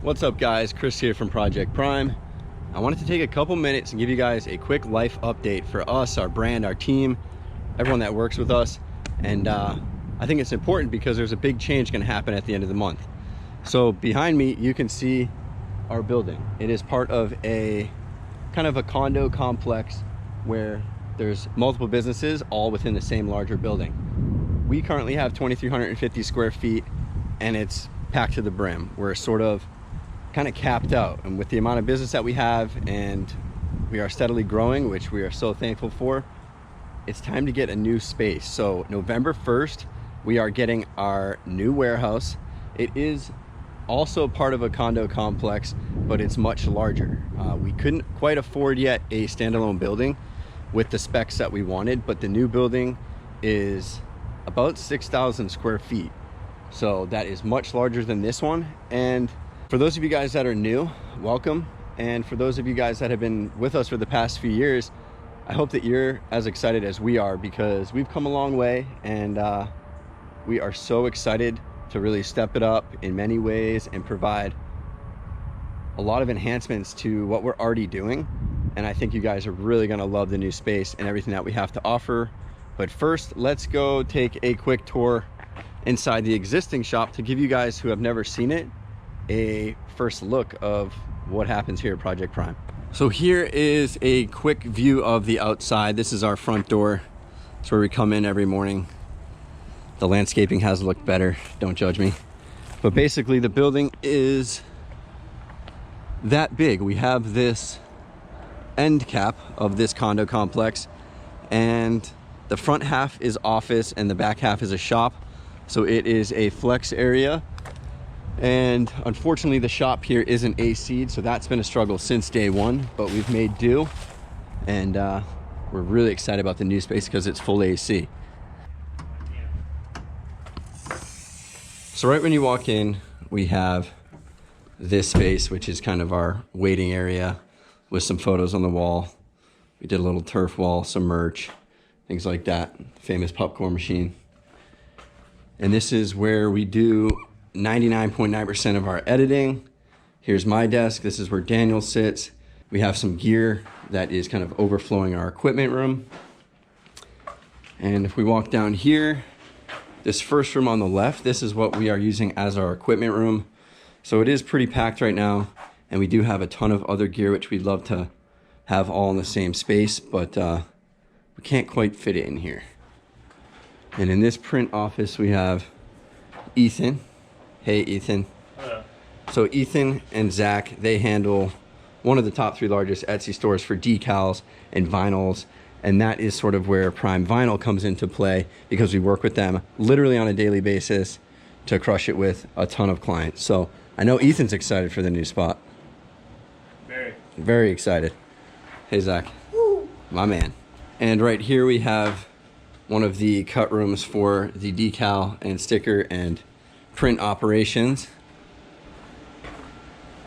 What's up guys, Chris here from Project Priime. I wanted to take a couple minutes and give you guys a quick life update for us, our brand, our team, everyone that works with us. And I think it's important because there's a big change going to happen at the end of the month. So behind me, you can see our building. It is part of a kind of a condo complex where there's multiple businesses all within the same larger building. We currently have 2,350 square feet and it's packed to the brim. We're sort of kind of capped out, and with the amount of business that we have, and we are steadily growing, which we are so thankful for, it's time to get a new space. So November 1st, we are getting our new warehouse. It is also part of a condo complex, but it's much larger. We couldn't quite afford yet a standalone building with the specs that we wanted, but the new building is about 6,000 square feet. So that is much larger than this one. And for those of you guys that are new, welcome. And for those of you guys that have been with us for the past few years, I hope that you're as excited as we are, because we've come a long way, and we are so excited to really step it up in many ways and provide a lot of enhancements to what we're already doing. And I think you guys are really gonna love the new space and everything that we have to offer. But first, let's go take a quick tour inside the existing shop to give you guys who have never seen it a first look of what happens here at Project Priime. So here is a quick view of the outside. This is our front door. It's where we come in every morning. The landscaping has looked better, don't judge me. But basically the building is that big. We have this end cap of this condo complex, and the front half is office and the back half is a shop. So it is a flex area. And unfortunately the shop here isn't AC'd, so that's been a struggle since day one, but we've made do. And we're really excited about the new space because it's full AC. So right when you walk in, we have this space, which is kind of our waiting area with some photos on the wall. We did a little turf wall, some merch, things like that. Famous popcorn machine. And this is where we do 99.9% of our editing. Here's my desk. This is where Daniel sits. We have some gear that is kind of overflowing our equipment room. And if we walk down here, this first room on the left, this is what we are using as our equipment room. So it is pretty packed right now, and we do have a ton of other gear which we'd love to have all in the same space, but we can't quite fit it in here. And in this print office we have Ethan. Hey Ethan. Hello. So Ethan and Zach, they handle one of the top 3 largest Etsy stores for decals and vinyls, and that is sort of where Priime Vinyl comes into play, because we work with them literally on a daily basis to crush it with a ton of clients. So I know Ethan's excited for the new spot. Very excited. Hey Zach. Woo. My man. And right here we have one of the cut rooms for the decal and sticker and print operations.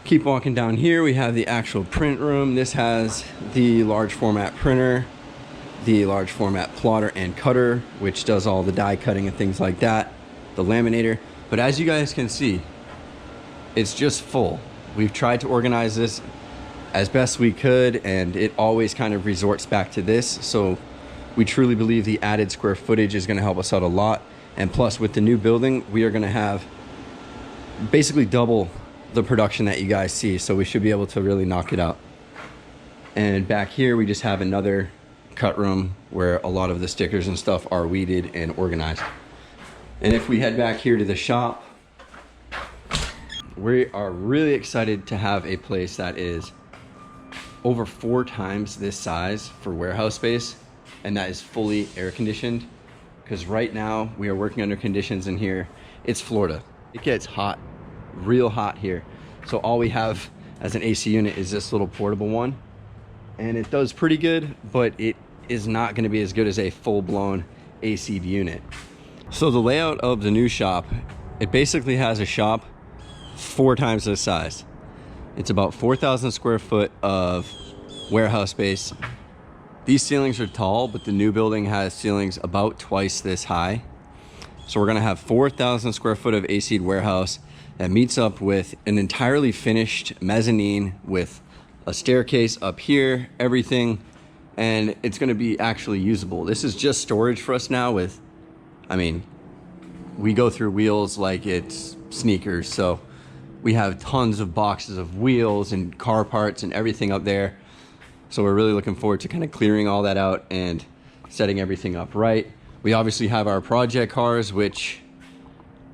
Keep walking down here, we have the actual print room. This has the large format printer, the large format plotter and cutter, which does all the die cutting and things like that, the laminator. But as you guys can see, it's just full. We've tried to organize this as best we could, and it always kind of resorts back to this. So we truly believe the added square footage is going to help us out a lot. And plus, with the new building, we are going to have basically double the production that you guys see. So we should be able to really knock it out. And back here, we just have another cut room where a lot of the stickers and stuff are weeded and organized. And if we head back here to the shop, we are really excited to have a place that is over 4 times this size for warehouse space, and that is fully air conditioned. Because right now we are working under conditions in here. It's Florida. It gets hot, real hot here. So all we have as an AC unit is this little portable one. And it does pretty good, but it is not gonna be as good as a full-blown AC unit. So the layout of the new shop, it basically has a shop 4 times this size. It's about 4,000 square foot of warehouse space. These ceilings are tall, but the new building has ceilings about twice this high. So we're gonna have 4,000 square foot of AC'd warehouse, that meets up with an entirely finished mezzanine with a staircase up here, everything, and it's gonna be actually usable. This is just storage for us now with, I mean, we go through wheels like it's sneakers, so we have tons of boxes of wheels and car parts and everything up there. So we're really looking forward to kind of clearing all that out and setting everything up right. We obviously have our project cars, which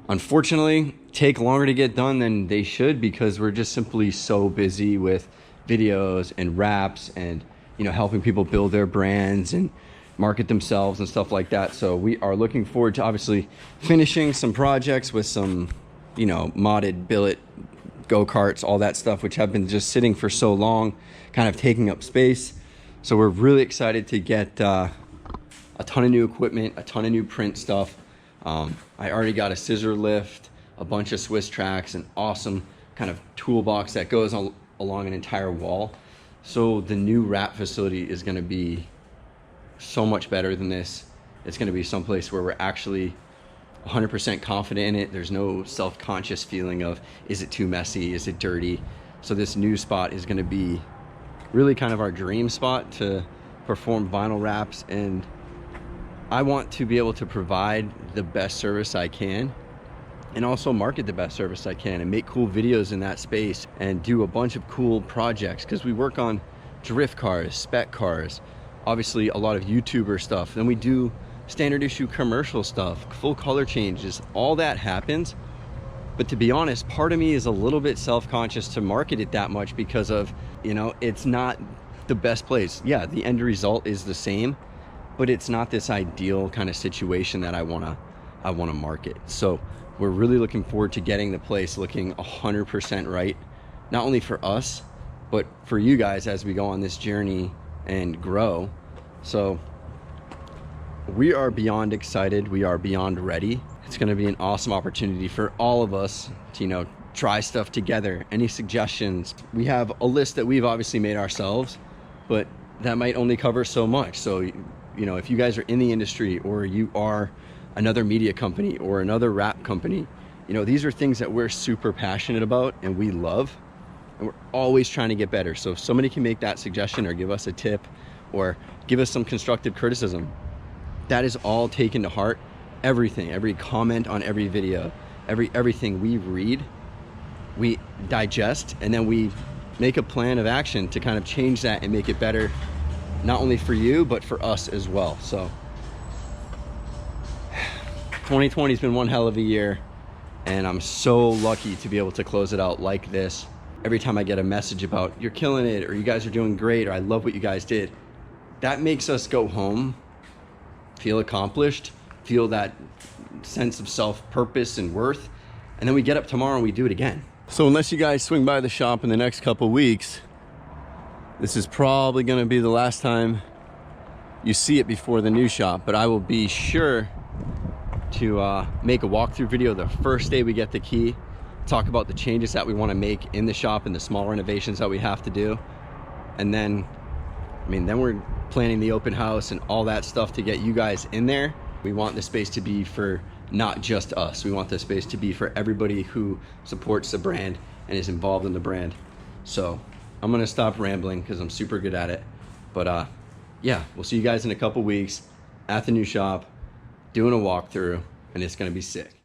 unfortunately take longer to get done than they should because we're just simply so busy with videos and wraps and, you know, helping people build their brands and market themselves and stuff like that. So we are looking forward to obviously finishing some projects with some, you know, modded billet go-karts, all that stuff, which have been just sitting for so long, kind of taking up space. So we're really excited to get a ton of new equipment, a ton of new print stuff. I already got a scissor lift, a bunch of Swiss tracks, an awesome kind of toolbox that goes along an entire wall. So the new wrap facility is going to be so much better than this. It's going to be someplace where we're actually 100% confident in it. There's no self-conscious feeling of, is it too messy? Is it dirty? So this new spot is going to be really kind of our dream spot to perform vinyl wraps, and I want to be able to provide the best service I can and also market the best service I can and make cool videos in that space and do a bunch of cool projects, because we work on drift cars, spec cars, obviously a lot of YouTuber stuff. Then we do standard issue commercial stuff, full color changes, all that happens. But to be honest, part of me is a little bit self-conscious to market it that much because of, you know, it's not the best place. Yeah, the end result is the same, but it's not this ideal kind of situation that I wanna market. So we're really looking forward to getting the place looking 100% right, not only for us, but for you guys as we go on this journey and grow. So we are beyond excited. We are beyond ready. It's going to be an awesome opportunity for all of us to, you know, try stuff together. Any suggestions? We have a list that we've obviously made ourselves, but that might only cover so much. So, you know, if you guys are in the industry or you are another media company or another wrap company, you know, these are things that we're super passionate about and we love, and we're always trying to get better. So if somebody can make that suggestion or give us a tip or give us some constructive criticism, that is all taken to heart. Everything, every comment on every video, everything we read, we digest, and then we make a plan of action to kind of change that and make it better, not only for you, but for us as well. So 2020 has been one hell of a year, and I'm so lucky to be able to close it out like this. Every time I get a message about you're killing it, or you guys are doing great, or I love what you guys did, that makes us go home, feel accomplished, feel that sense of self-purpose and worth, and then we get up tomorrow and we do it again. So unless you guys swing by the shop in the next couple weeks, this is probably going to be the last time you see it before the new shop, but I will be sure to make a walkthrough video the first day we get the key, talk about the changes that we want to make in the shop and the small renovations that we have to do, and then, I mean, then we're planning the open house and all that stuff to get you guys in there. We want the space to be for not just us. We want the space to be for everybody who supports the brand and is involved in the brand. So I'm gonna stop rambling because I'm super good at it. But yeah, we'll see you guys in a couple weeks at the new shop, doing a walkthrough, and it's gonna be sick.